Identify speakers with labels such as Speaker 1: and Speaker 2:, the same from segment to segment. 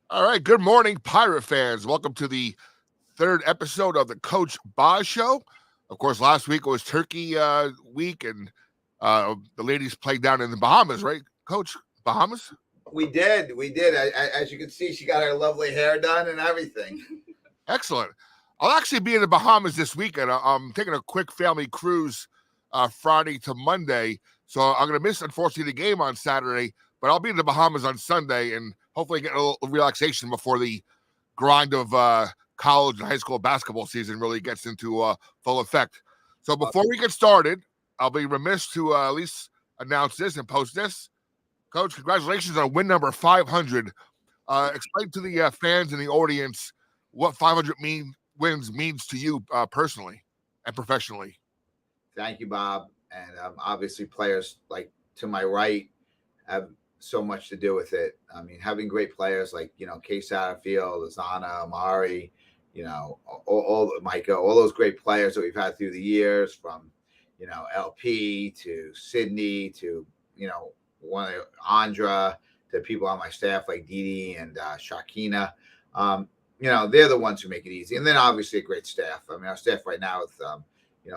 Speaker 1: All right. Good morning, Pirate fans. Welcome to the third episode of the Coach BOZZ Show. Of course, last week was Turkey week, and the ladies played down in the Bahamas, right, Coach? Bahamas?
Speaker 2: We did. As you can see, she got her lovely hair done and everything.
Speaker 1: Excellent. I'll actually be in the Bahamas this weekend. I'm taking a quick family cruise Friday to Monday. So I'm going to miss, unfortunately, the game on Saturday, but I'll be in the Bahamas on Sunday and hopefully get a little relaxation before the grind of college and high school basketball season really gets into full effect. So before we get started, I'll be remiss to at least announce this and post this. Coach, congratulations on win number 500. Explain to the fans and the audience what 500 wins means to you personally and professionally.
Speaker 2: Thank you, Bob. And obviously, players like to my right have so much to do with it. I mean, having great players like Kay Satterfield, Azana, Amari, all Micah, all those great players that we've had through the years, from LP to Sydney to one of Andra to people on my staff like Dee and Shakina. They're the ones who make it easy. And then obviously a great staff. I mean, our staff right now with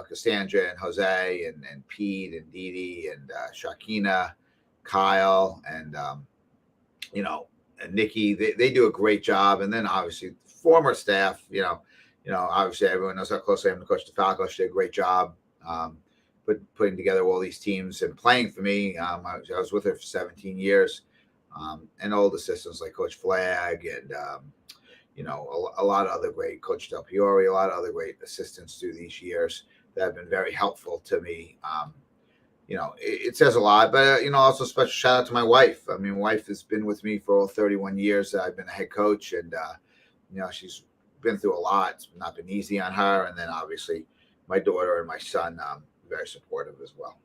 Speaker 2: Cassandra and Jose and Pete and Dee and Shakina, Kyle and and Nikki. They do a great job. And then obviously former staff. Obviously everyone knows how close I am to Coach DeFalco. She did a great job putting together all these teams and playing for me. I was with her for 17 years, and all the assistants like Coach Flag and a lot of other great Coach Del Piore, a lot of other great assistants through these years that have been very helpful to me. It says a lot, but also special shout out to my wife. I mean, my wife has been with me for all 31 years that I've been a head coach, and she's been through a lot. It's not been easy on her, and then obviously my daughter and my son, very supportive as well.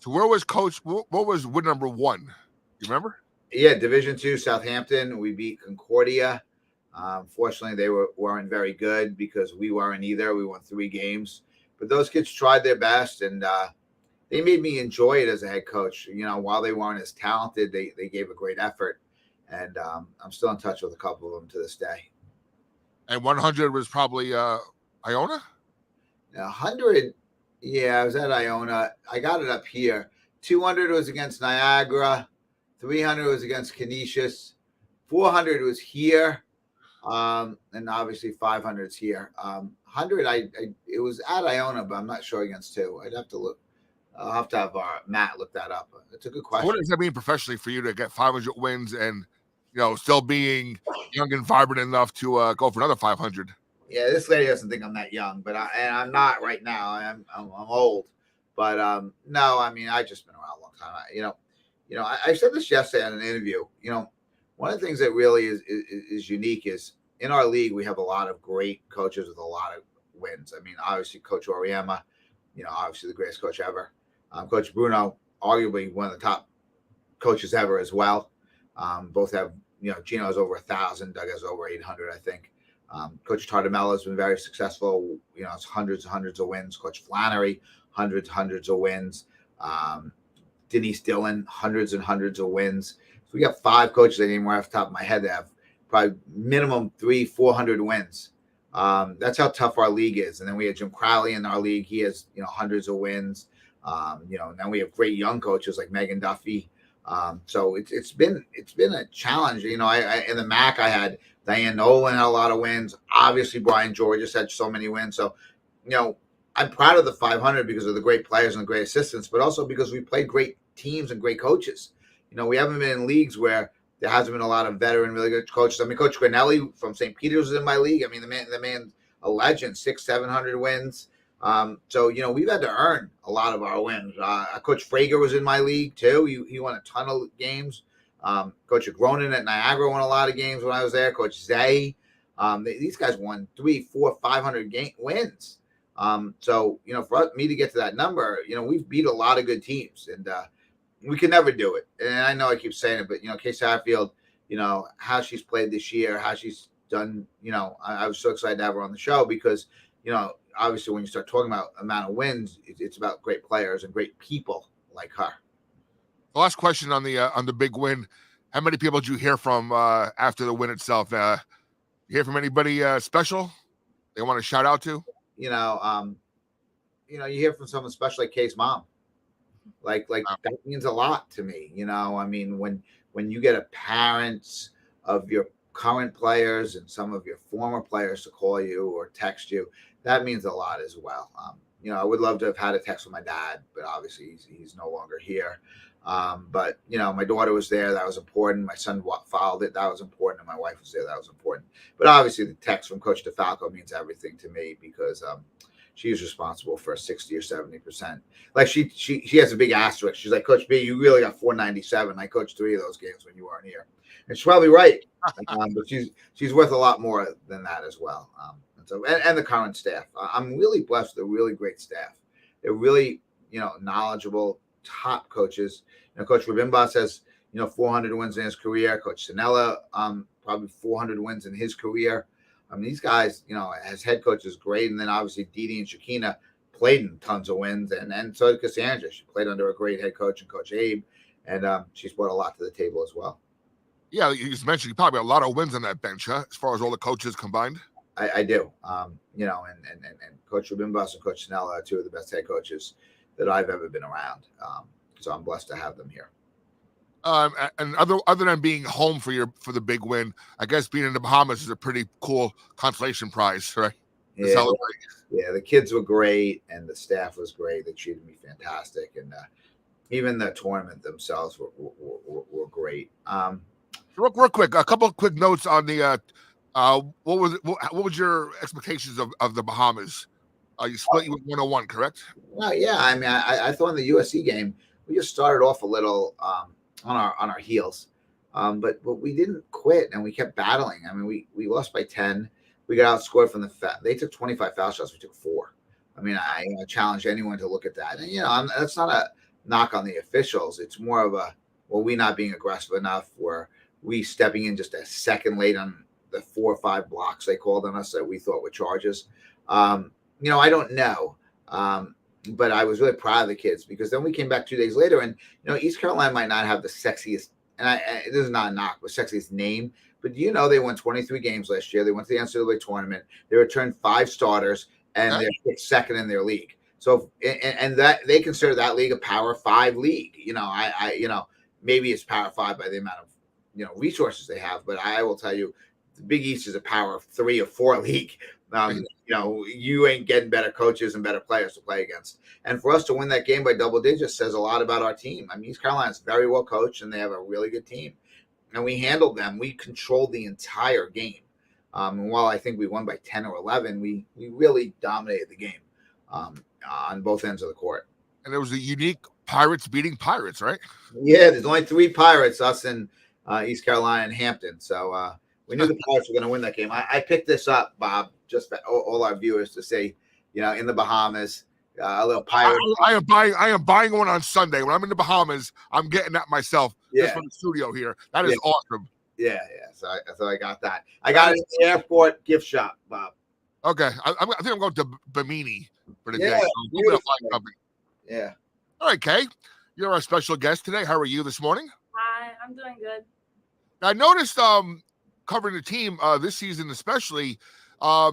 Speaker 1: So where was Coach? What was win number 1? You remember?
Speaker 2: Yeah, Division II, Southampton. We beat Concordia. Fortunately, they weren't very good because we weren't either. We won 3 games, but those kids tried their best, and they made me enjoy it as a head coach. While they weren't as talented, they gave a great effort, and I'm still in touch with a couple of them to this day.
Speaker 1: And 100 was probably Iona?
Speaker 2: 100, yeah, I was at Iona. I got it up here. 200 was against Niagara. 300 was against Canisius. 400 was here. And obviously 500 is here. 100, it was at Iona, but I'm not sure against who. I'd have to look. I'll have to have Matt look that up. It's a good question.
Speaker 1: What does that mean professionally for you to get 500 wins and still being young and vibrant enough to go for another 500?
Speaker 2: Yeah, this lady doesn't think I'm that young, but I'm not right now. I'm old, but no, I mean I just been around a long time. I said this yesterday in an interview. One of the things that really is unique is in our league we have a lot of great coaches with a lot of wins. I mean, obviously Coach Oriema, obviously the greatest coach ever. Coach Bruno, arguably one of the top coaches ever as well. Both have, Gino's over 1,000, Doug has over 800, I think. Coach Tartamella has been very successful. It's hundreds and hundreds of wins. Coach Flannery, hundreds of wins. Denise Dillon, hundreds and hundreds of wins. So we got 5 coaches I name right off the top of my head that have probably minimum 300-400 wins. That's how tough our league is. And then we have Jim Crowley in our league. He has, hundreds of wins. Then we have great young coaches like Megan Duffy. So it's been a challenge. In the MAC I had Diane Nolan had a lot of wins. Obviously Brian George just had so many wins. So, I'm proud of the 500 because of the great players and the great assistants, but also because we played great teams and great coaches. We haven't been in leagues where there hasn't been a lot of veteran, really good coaches. I mean, Coach Granelli from St. Peter's was in my league. I mean, the man's a legend, 600-700 wins. So we've had to earn a lot of our wins. Coach Frager was in my league too. He won a ton of games. Coach Gronin at Niagara won a lot of games when I was there. Coach Zay, these guys won 300, 400, 500 wins. So for me to get to that number, we've beat a lot of good teams, and we can never do it. And I know I keep saying it, but Kay Satterfield, how she's played this year, how she's done. I was so excited to have her on the show because obviously when you start talking about amount of wins, it's about great players and great people like her.
Speaker 1: The last question on the big win. How many people did you hear from after the win itself? You hear from anybody special they want to shout out to?
Speaker 2: You know, you hear from someone special like Kay's mom. Like that means a lot to me. I mean, when you get a parents of your current players and some of your former players to call you or text you, that means a lot as well. I would love to have had a text from my dad, but obviously he's no longer here. But my daughter was there. That was important. My son followed it. That was important. And my wife was there. That was important. But obviously the text from Coach DeFalco means everything to me because she's responsible for 60 or 70%. Like she has a big asterisk. She's like, Coach B, you really got 497. I coached 3 of those games when you weren't here. And she's probably right. But she's worth a lot more than that as well. And the current staff. I'm really blessed with a really great staff. They're really, knowledgeable, top coaches. Coach BOZZ has, 400 wins in his career. Coach Sanella, probably 400 wins in his career. I mean, these guys, as head coaches, great. And then obviously Didi and Shakina played in tons of wins. And so did Cassandra. She played under a great head coach and Coach Abe. And she's brought a lot to the table as well.
Speaker 1: Yeah, you just mentioned you probably have a lot of wins on that bench, huh? As far as all the coaches combined.
Speaker 2: I do. And Coach BOZZ and Coach Sanella are 2 of the best head coaches that I've ever been around. So I'm blessed to have them here.
Speaker 1: And other than being home for the big win, I guess being in the Bahamas is a pretty cool consolation prize, right?
Speaker 2: Yeah, the kids were great, and the staff was great. They treated me fantastic, and even the tournament themselves were great.
Speaker 1: Real quick, a couple of quick notes on the. What was your expectations of the Bahamas? You split with 101, correct?
Speaker 2: Well, yeah. I mean, I thought in the USC game we just started off a little on our heels, but we didn't quit and we kept battling. I mean, we lost by 10. We got outscored from they took 25 foul shots. We took 4. I mean, I challenge anyone to look at that. And that's not a knock on the officials. It's more of we not being aggressive enough. Were we stepping in just a second late on the 4 or 5 blocks they called on us that we thought were charges? I don't know. But I was really proud of the kids because then we came back 2 days later and, East Carolina might not have the sexiest, and this is not a knock, but sexiest name. But they won 23 games last year. They went to the NCAA tournament. They returned 5 starters and they're second in their league. So, and that they consider that league a Power 5 league. Maybe it's Power 5 by the amount of, resources they have. But I will tell you, the Big East is a Power 3 or 4 league. You ain't getting better coaches and better players to play against. And for us to win that game by double digits says a lot about our team. I mean, East Carolina's very well coached and they have a really good team. And we handled them. We controlled the entire game. And while I think we won by 10 or 11, we really dominated the game on both ends of the court.
Speaker 1: And there was a unique Pirates beating Pirates, right?
Speaker 2: Yeah, there's only 3 Pirates, us and East Carolina and Hampton. So we knew the Pirates were going to win that game. I picked this up, Bob, just for all our viewers to say, in the Bahamas, a little pirate.
Speaker 1: I am buying one on Sunday. When I'm in the Bahamas, I'm getting that myself just from the studio here. That is awesome.
Speaker 2: Yeah. So I got that. I got it in the airport gift shop, Bob.
Speaker 1: Okay. I think I'm going to Bimini for the day.
Speaker 2: Yeah.
Speaker 1: All right, Kay. You're our special guest today. How are you this morning?
Speaker 3: Hi, I'm doing good.
Speaker 1: I noticed covering the team this season especially,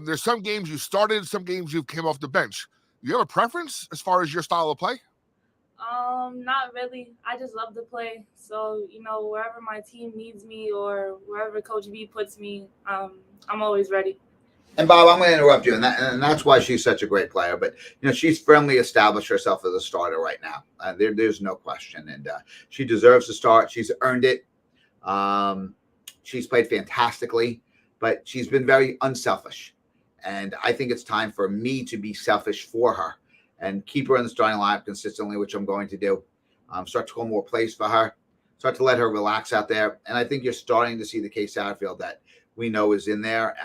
Speaker 1: there's some games you started, some games you came off the bench. You have a preference as far as your style of play?
Speaker 3: Not really. I just love to play. So, wherever my team needs me or wherever Coach B puts me, I'm always ready.
Speaker 2: And Bob, I'm going to interrupt you, and that's why she's such a great player. But she's firmly established herself as a starter right now. There's no question, and she deserves to start. She's earned it. She's played fantastically, but she's been very unselfish. And I think it's time for me to be selfish for her and keep her in the starting lineup consistently, which I'm going to do. Start to call more plays for her. Start to let her relax out there. And I think you're starting to see the Kay Satterfield that we know is in there.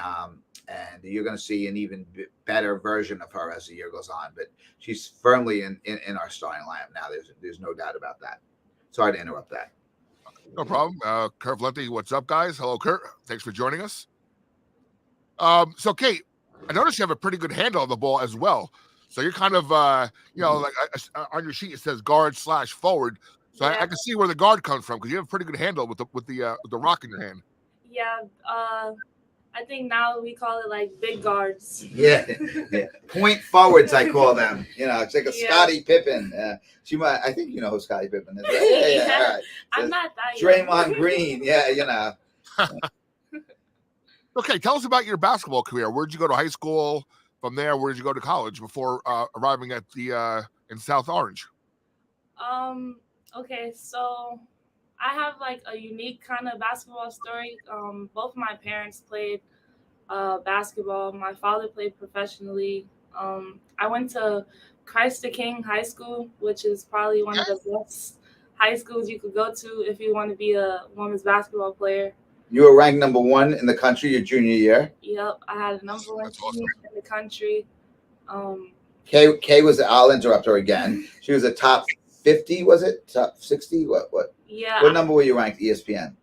Speaker 2: And you're going to see an even better version of her as the year goes on. But she's firmly in our starting lineup now. There's no doubt about that. Sorry to interrupt that.
Speaker 1: No problem. Kurt Valenti, what's up, guys? Hello, Kurt. Thanks for joining us. So, Kate, I noticed you have a pretty good handle on the ball as well. So you're kind of, like on your sheet it says guard/forward. So I can see where the guard comes from because you have a pretty good handle with the rock in your hand.
Speaker 3: Yeah. I think now we call it like big guards.
Speaker 2: Yeah. Point forwards, I call them. It's like a Scottie Pippen. I think you know who Scottie Pippen is. Right? Yeah. All right.
Speaker 3: I'm not that young.
Speaker 2: Draymond Green. Yeah.
Speaker 1: Okay, tell us about your basketball career. Where'd you go to high school? From there, where did you go to college before arriving at the in South Orange?
Speaker 3: Okay, so I have like a unique kind of basketball story. Both my parents played basketball. My father played professionally. I went to Christ the King High School, which is probably one of the best high schools you could go to if you want to be a women's basketball player.
Speaker 2: You were ranked number 1 in the country your junior year.
Speaker 3: Yep, I had a number 1 team in the country.
Speaker 2: Kay was. I'll interrupt her again. She was a top 50. Was it top 60? What?
Speaker 3: Yeah.
Speaker 2: What number were you ranked? ESPN.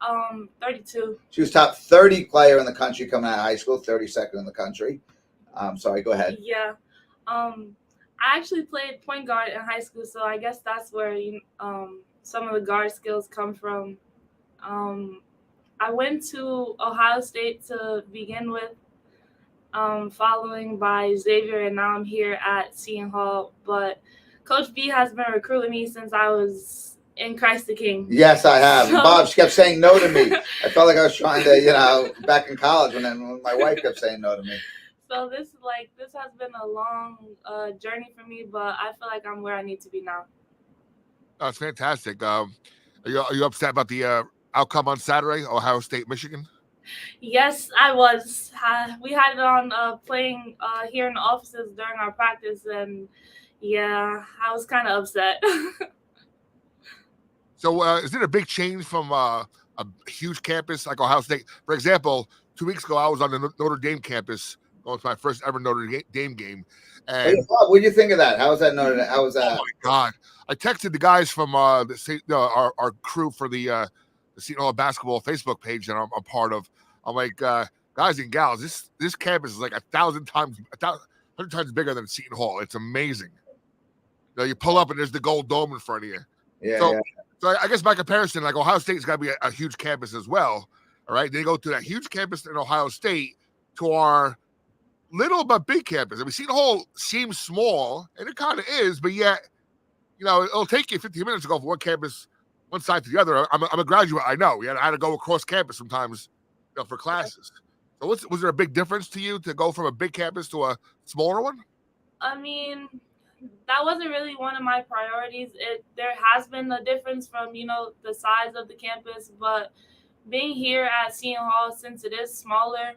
Speaker 3: 32.
Speaker 2: She was top 30 player in the country coming out of high school. 32nd in the country. Sorry. Go ahead.
Speaker 3: Yeah. I actually played point guard in high school, so I guess that's where some of the guard skills come from. I went to Ohio State to begin with, following by Xavier, and now I'm here at Seton Hall. But Coach B has been recruiting me since I was in Christ the King.
Speaker 2: Yes, I have. Bob, she kept saying no to me. I felt like I was trying to, back in college when my wife kept saying no to me.
Speaker 3: So this has been a long journey for me, but I feel like I'm where I need to be now.
Speaker 1: That's fantastic. Are you upset about the outcome on Saturday, Ohio State, Michigan?
Speaker 3: Yes, I was. We had it on playing here in the offices during our practice, and yeah, I was kind of upset.
Speaker 1: So is it a big change from a huge campus like Ohio State? For example, 2 weeks ago, I was on the Notre Dame campus going to my first ever Notre Dame game. And
Speaker 2: what do you think of that? How was that Notre Dame? How was that?
Speaker 1: Oh, my God. I texted the guys from our crew for the Seton Hall basketball Facebook page that I'm part of. I'm like, guys and gals, this campus is like 100 times bigger than Seton Hall. It's amazing. You pull up and there's the gold dome in front of you.
Speaker 2: Yeah.
Speaker 1: So I guess by comparison, like Ohio State's got to be a huge campus as well. All right, they go to that huge campus in Ohio State to our little but big campus. I mean, Seton Hall seems small, and it kind of is, but yet, it'll take you 15 minutes to go from one campus, one side to the other. I'm a graduate, I know. I had to go across campus sometimes, for classes. So was there a big difference to you to go from a big campus to a smaller one?
Speaker 3: I mean, that wasn't really one of my priorities. There has been a difference from, the size of the campus, but being here at Seton Hall, since it is smaller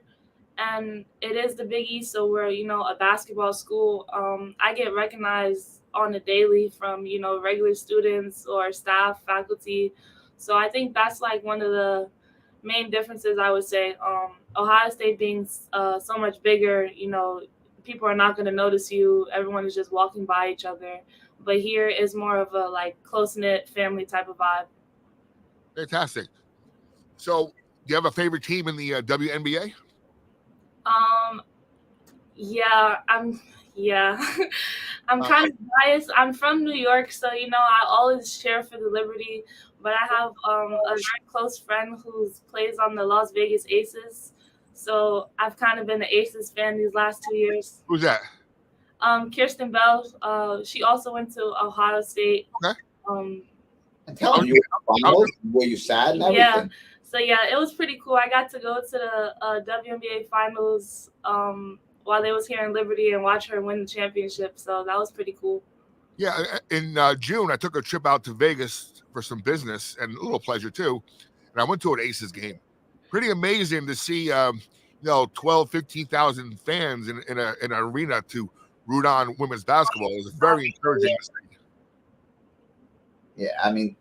Speaker 3: and it is the Big East, so we're, a basketball school, I get recognized on a daily from, regular students or staff, faculty. So I think that's like one of the main differences, I would say. Ohio State being so much bigger, people are not going to notice you. Everyone is just walking by each other. But here is more of a like close-knit family type of vibe.
Speaker 1: Fantastic. So do you have a favorite team in the WNBA? I'm kind of biased. I'm from New York, so I always cheer for the Liberty, but I have a very close friend who plays on the Las Vegas Aces, so I've kind of been an Aces fan these last 2 years. Who's that?
Speaker 3: Kirsten Bell. She also went to Ohio State.
Speaker 1: Okay.
Speaker 2: And tell me, were you sad and everything?
Speaker 3: Yeah. So it was pretty cool. I got to go to the WNBA finals while they was here in Liberty and watch her win the championship. So that was pretty cool.
Speaker 1: Yeah, in June, I took a trip out to Vegas for some business and a little pleasure too. And I went to an Aces game. Pretty amazing to see, 12, 15,000 fans in an arena to root on women's basketball. It was very encouraging to see.
Speaker 2: Yeah, I mean,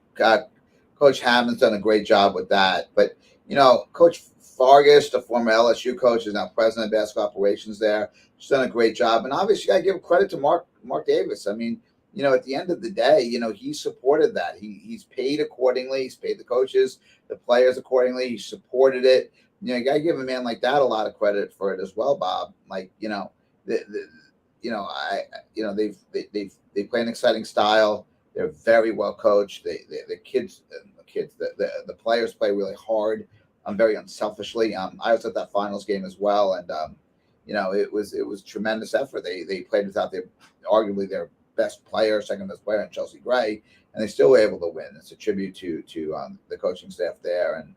Speaker 2: Coach Hammond's done a great job with that. But, Coach Fargus, the former LSU coach, is now president of basketball operations there. She's done a great job. And obviously, I give credit to Mark Davis. I mean, at the end of the day, he supported that. He's paid accordingly. He's paid the coaches, the players accordingly. He supported it. You got to give a man like that a lot of credit for it as well, Bob. Like, they play an exciting style. They're very well coached. The players play really hard. Very unselfishly. I was at that finals game as well, and it was tremendous effort. They played without arguably their best player, second best player, and Chelsea Gray, and they still were able to win. It's a tribute to the coaching staff there and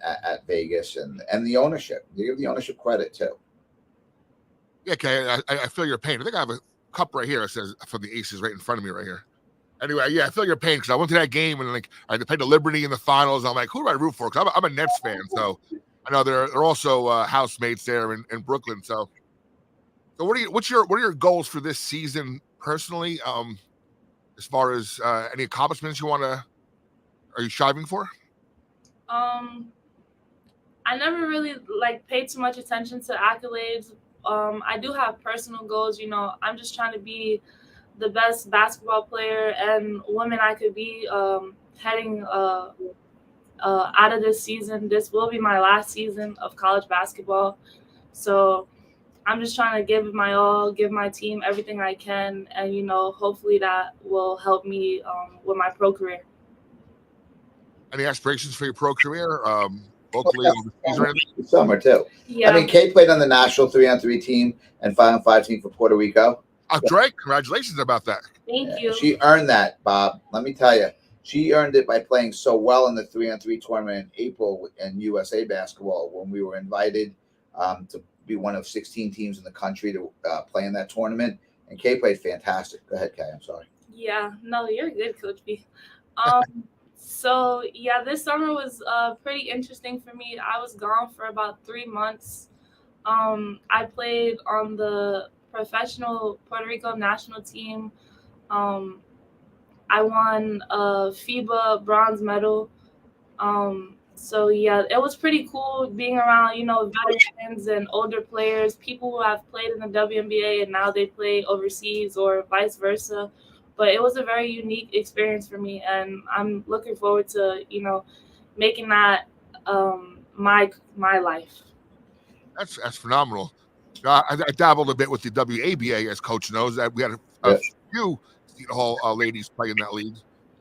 Speaker 2: at Vegas and the ownership. You give the ownership credit too.
Speaker 1: Yeah, okay, I feel your pain. I think I have a cup right here that says for the Aces right in front of me right here. Anyway, yeah, I feel your pain because I went to that game and I played the Liberty in the finals. I'm like, who do I root for? Because I'm a Nets fan, so I know they're also housemates there in Brooklyn. So what are your goals for this season personally? As far as any accomplishments are you striving for?
Speaker 3: I never really paid too much attention to accolades. I do have personal goals. I'm just trying to be the best basketball player and woman I could be heading out of this season. This will be my last season of college basketball. So I'm just trying to give my all, give my team everything I can. And, hopefully that will help me with my pro career.
Speaker 1: Any aspirations for your pro career? Hopefully
Speaker 2: summer too. Yeah. I mean, Kay played on the national 3-on-3 team and 5-on-5 team for Puerto Rico.
Speaker 1: Oh, great. Congratulations about that.
Speaker 3: Thank you.
Speaker 2: She earned that, Bob. Let me tell you. She earned it by playing so well in the 3-on-3 tournament in April in USA basketball when we were invited to be one of 16 teams in the country to play in that tournament. And Kay played fantastic. Go ahead, Kay. I'm sorry.
Speaker 3: Yeah. No, you're good, Coach B. So, yeah, this summer was pretty interesting for me. I was gone for about 3 months. I played on the professional Puerto Rico national team. I won a FIBA bronze medal. So, yeah, it was pretty cool being around, veterans and older players, people who have played in the WNBA and now they play overseas or vice versa. But it was a very unique experience for me, and I'm looking forward to, making that my life.
Speaker 1: That's phenomenal. I dabbled a bit with the WABA, as Coach knows. That we had a few Seton Hall ladies play in that league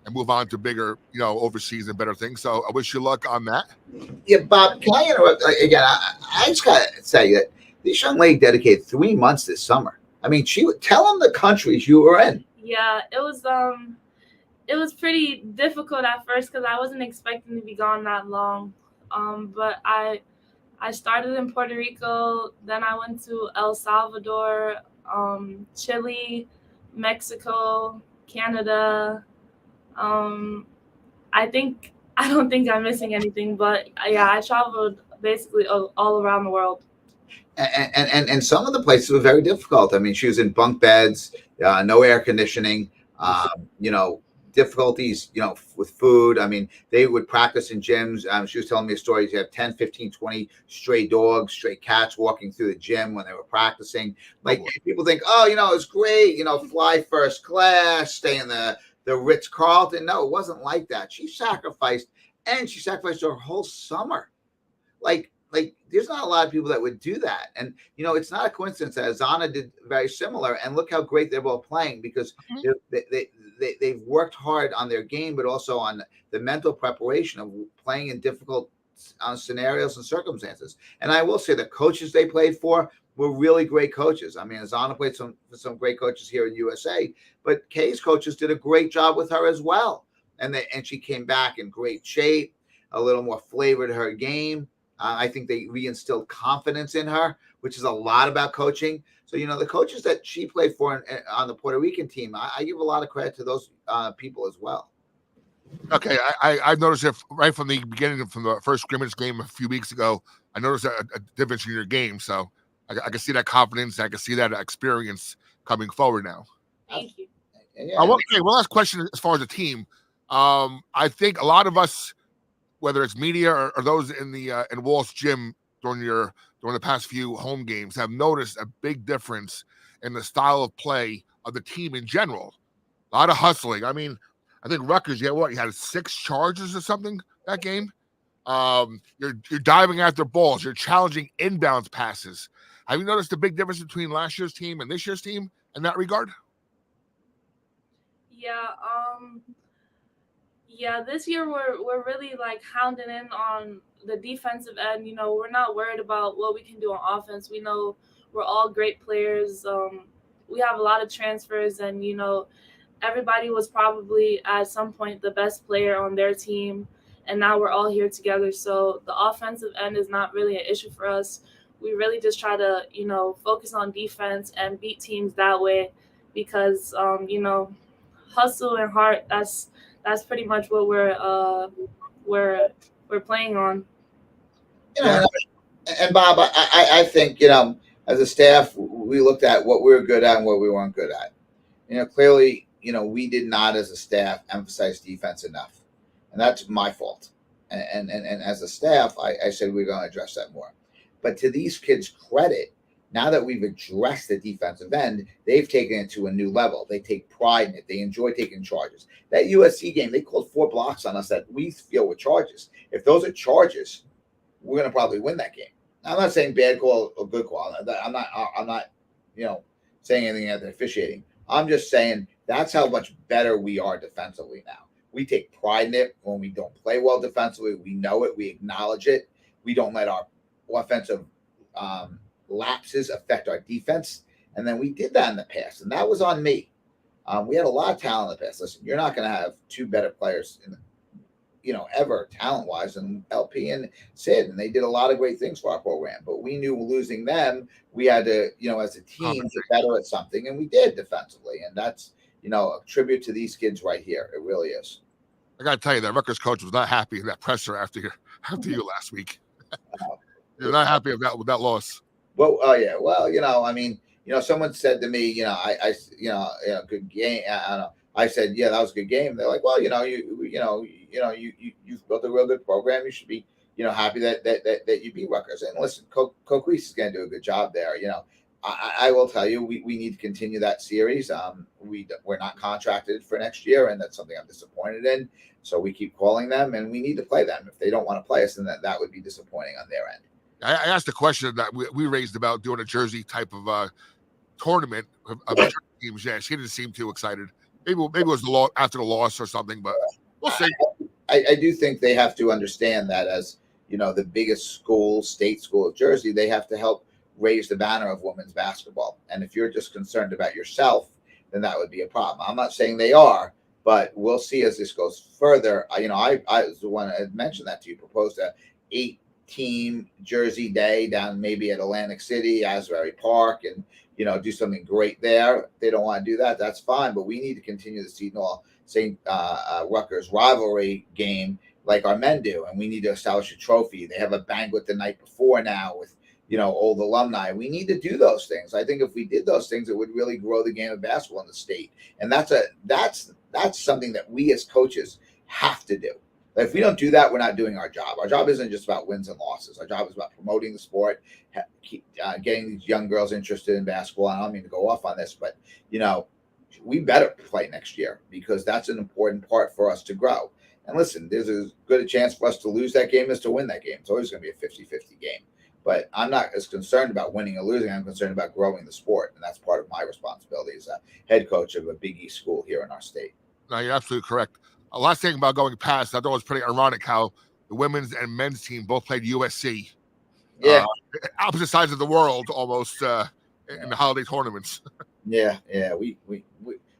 Speaker 1: and move on to bigger, overseas and better things. So I wish you luck on that.
Speaker 2: Yeah, Bob, can I interrupt again? I just got to say that this young lady dedicated 3 months this summer. I mean, she would tell them the countries you were in.
Speaker 3: Yeah, it was pretty difficult at first because I wasn't expecting to be gone that long. But I started in Puerto Rico, then I went to El Salvador, Chile, Mexico, Canada. I don't think I'm missing anything, but yeah, I traveled basically all around the world.
Speaker 2: And some of the places were very difficult. I mean, she was in bunk beds, no air conditioning, difficulties, with food. I mean, they would practice in gyms. She was telling me a story. You have 10, 15, 20 stray dogs, stray cats walking through the gym when they were practicing. Like people think, it's great, fly first class, stay in the Ritz-Carlton. No, it wasn't like that. She sacrificed her whole summer. Like there's not a lot of people that would do that. And, it's not a coincidence that Zana did very similar. And look how great they're both playing because they've worked hard on their game, but also on the mental preparation of playing in difficult scenarios and circumstances. And I will say the coaches they played for were really great coaches. I mean, Zana played for some great coaches here in USA, but Kay's coaches did a great job with her as well. And she came back in great shape, a little more flavor to her game. I think they reinstilled confidence in her, which is a lot about coaching. So, the coaches that she played for on the Puerto Rican team, I give a lot of credit to those people as well.
Speaker 1: Okay, I've noticed it right from the beginning, from the first scrimmage game a few weeks ago. I noticed a difference in your game. So I can see that confidence. I can see that experience coming forward now.
Speaker 3: Thank you.
Speaker 2: Yeah.
Speaker 1: Okay, one last question as far as the team. I think a lot of us, whether it's media or those in the in Walsh gym during the past few home games, have noticed a big difference in the style of play of the team in general. A lot of hustling. I mean, I think Rutgers, you had 6 charges or something that game. You're diving after balls. You're challenging inbounds passes. Have you noticed the big difference between last year's team and this year's team in that regard?
Speaker 3: Yeah, yeah, this year we're really like hounding in on the defensive end. You know, we're not worried about what we can do on offense. We know we're all great players. We have a lot of transfers, and you know, everybody was probably at some point the best player on their team, and now we're all here together. So the offensive end is not really an issue for us. We really just try to, you know, focus on defense and beat teams that way, because you know, hustle and heart. That's pretty much what we're we're playing on.
Speaker 2: You
Speaker 1: Yeah,
Speaker 2: know, and Bob, I think, as a staff, we looked at what we were good at and what we weren't good at. Clearly, we did not as a staff emphasize defense enough, and that's my fault. And as a staff, I said we're going to address that more. But to these kids' credit, now that we've addressed the defensive end, they've taken it to a new level. They take pride in it. They enjoy taking charges. That USC game, they called 4 blocks on us that we feel were charges. If those are charges, we're going to probably win that game. I'm not saying bad call or good call. I'm not, saying anything at the officiating. I'm just saying that's how much better we are defensively now. We take pride in it when we don't play well defensively. We know it. We acknowledge it. We don't let our offensive lapses affect our defense. And then we did that in the past, and that was on me. We had a lot of talent in the past. Listen, you're not going to have 2 better players in the ever talent-wise than LP and Sid, and they did a lot of great things for our program. But we knew losing them, we had to, as a team, get better at something, and we did defensively. And that's, a tribute to these kids right here. It really is.
Speaker 1: I got to tell you, that Rutgers coach was not happy in that presser after you last week. You're not happy with that loss.
Speaker 2: Well, oh yeah. Well, someone said to me, good game. I don't know. I said, yeah, that was a good game. They're like, well, you've built a real good program. You should be, happy that you beat Rutgers. And listen, Coach Reese is going to do a good job there. I will tell you, we need to continue that series. We're not contracted for next year, and that's something I'm disappointed in. So we keep calling them, and we need to play them. If they don't want to play us, then that would be disappointing on their end.
Speaker 1: I asked a question that we raised about doing a jersey type of tournament of teams. Yeah, she didn't seem too excited. Maybe it was after the loss or something, but we'll see.
Speaker 2: I do think they have to understand that as the biggest state school of Jersey, they have to help raise the banner of women's basketball. And if you're just concerned about yourself, then that would be a problem. I'm not saying they are, but we'll see as this goes further. I was the one that mentioned that to you, proposed a 8-team Jersey day down maybe at Atlantic City, Asbury Park, and do something great there. If they don't want to do that, that's fine. But we need to continue the Seton Hall St. Rutgers rivalry game like our men do, and we need to establish a trophy. They have a banquet the night before now with old alumni. We need to do those things. I think if we did those things, it would really grow the game of basketball in the state. And that's something that we as coaches have to do. If we don't do that, we're not doing our job. Our job isn't just about wins and losses. Our job is about promoting the sport, getting these young girls interested in basketball. I don't mean to go off on this, but, we better play next year because that's an important part for us to grow. And listen, there's as good a chance for us to lose that game as to win that game. It's always going to be a 50-50 game. But I'm not as concerned about winning or losing. I'm concerned about growing the sport. And that's part of my responsibility as a head coach of a Big East school here in our state.
Speaker 1: No, you're absolutely correct. Last thing about going past, I thought it was pretty ironic how the women's and men's team both played USC.
Speaker 2: Yeah.
Speaker 1: Opposite sides of the world almost in the holiday tournaments.
Speaker 2: Yeah.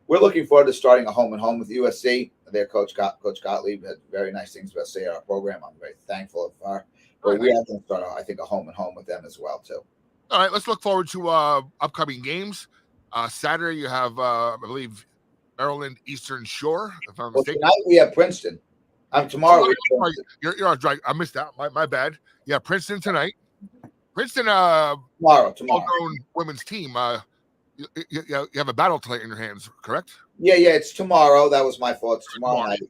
Speaker 2: We're looking forward to starting a home and home with USC. Their coach Gottlieb had very nice things to say about our program. I'm very thankful of our. But we have to start, I think, a home and home with them as well too.
Speaker 1: All right, let's look forward to upcoming games. Saturday, you have, I believe, Maryland Eastern Shore. If I'm mistaken.
Speaker 2: Tonight we have Princeton. Tomorrow.
Speaker 1: You're right. I missed that. My bad. Yeah, Princeton tonight. Princeton.
Speaker 2: Tomorrow.
Speaker 1: Women's team. You have a battle tonight in your hands, correct?
Speaker 2: Yeah. It's tomorrow. That was my fault. It's tomorrow night,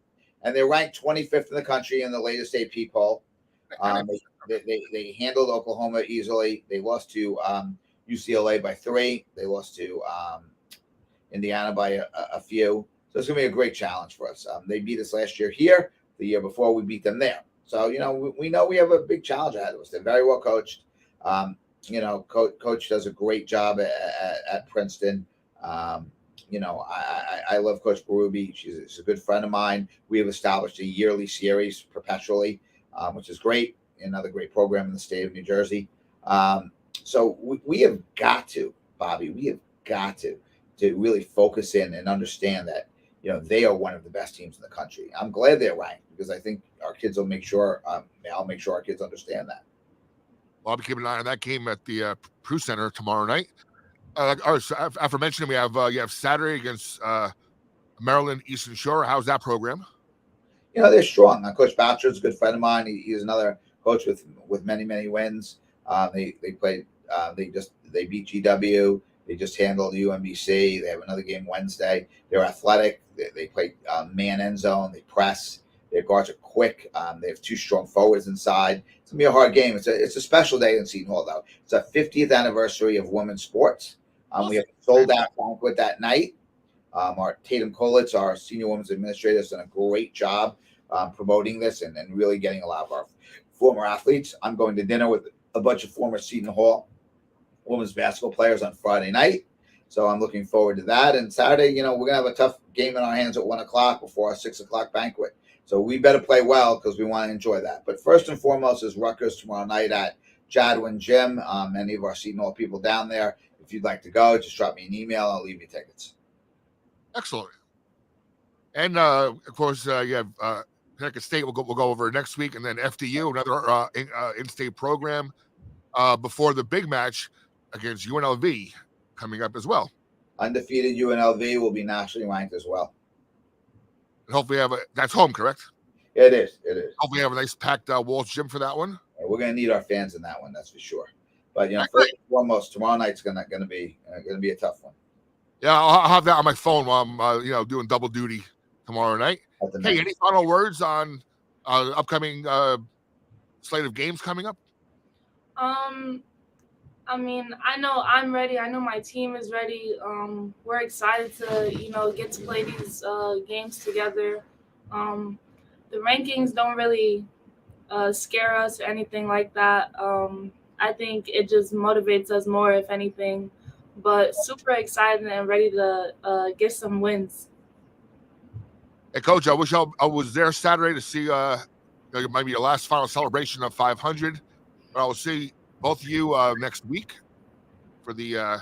Speaker 2: and they're ranked 25th in the country in the latest AP poll. They handled Oklahoma easily. They lost to UCLA by 3. They lost to Indiana by a few. So it's going to be a great challenge for us. They beat us last year here. The year before, we beat them there. So, we know we have a big challenge ahead of us. They're very well coached. Coach does a great job at Princeton. I love Coach Berube. She's a good friend of mine. We have established a yearly series perpetually, which is great. Another great program in the state of New Jersey. So we have got to, Bobby, we have got to really focus in and understand that, they are one of the best teams in the country. I'm glad they're ranked because I think our kids will make sure, I'll make sure our kids understand that.
Speaker 1: Well, I'll be keeping an eye on that game at the Prue Center tomorrow night. So after mentioning, you have Saturday against Maryland Eastern Shore. How's that program?
Speaker 2: They're strong. Coach Boucher's a good friend of mine. He's another coach with many wins. They played. They beat GW. They just handled UMBC. They have another game Wednesday. They're athletic. They play man end zone. They press. Their guards are quick. They have 2 strong forwards inside. It's gonna be a hard game. It's a special day in Seton Hall, though. It's a 50th anniversary of women's sports. We have a sold out banquet that night. Our Tatum Kolitz, our senior women's administrator, has done a great job promoting this and really getting a lot of our former athletes. I'm going to dinner with a bunch of former Seton Hall women's basketball players on Friday night. So I'm looking forward to that. And Saturday, we're going to have a tough game in our hands at 1 o'clock before our 6 o'clock banquet. So we better play well because we want to enjoy that. But first and foremost is Rutgers tomorrow night at Jadwin Gym. Any of our Seton Hall people down there, if you'd like to go, just drop me an email. I'll leave you tickets.
Speaker 1: Excellent. And of course, you have Connecticut State. We'll go over next week, and then FDU, another in-state program before the big match against UNLV coming up as well.
Speaker 2: Undefeated UNLV will be nationally ranked as well.
Speaker 1: And hopefully, that's home, correct?
Speaker 2: Yeah, it is.
Speaker 1: Hopefully, have a nice packed Walsh Gym for that one.
Speaker 2: Yeah, we're going to need our fans in that one, that's for sure. But first and foremost, tomorrow night's going to be a tough one.
Speaker 1: Yeah, I'll have that on my phone while I'm doing double duty tomorrow night. Hey, any final words on upcoming slate of games coming up?
Speaker 3: I mean, I know I'm ready. I know my team is ready. We're excited to, get to play these games together. The rankings don't really scare us or anything like that. I think it just motivates us more, if anything. But super excited and ready to get some wins.
Speaker 1: Hey, Coach, I wish I was there Saturday to see it might be your last final celebration of 500. But I will see both of you next week for the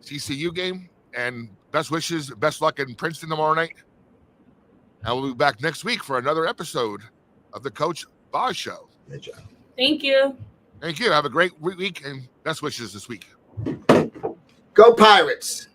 Speaker 1: CCU game. And best wishes, best luck in Princeton tomorrow night. And we'll be back next week for another episode of the Coach BOZZ Show.
Speaker 2: Good job.
Speaker 3: Thank you.
Speaker 1: Thank you. Have a great week and best wishes this week.
Speaker 2: Go Pirates!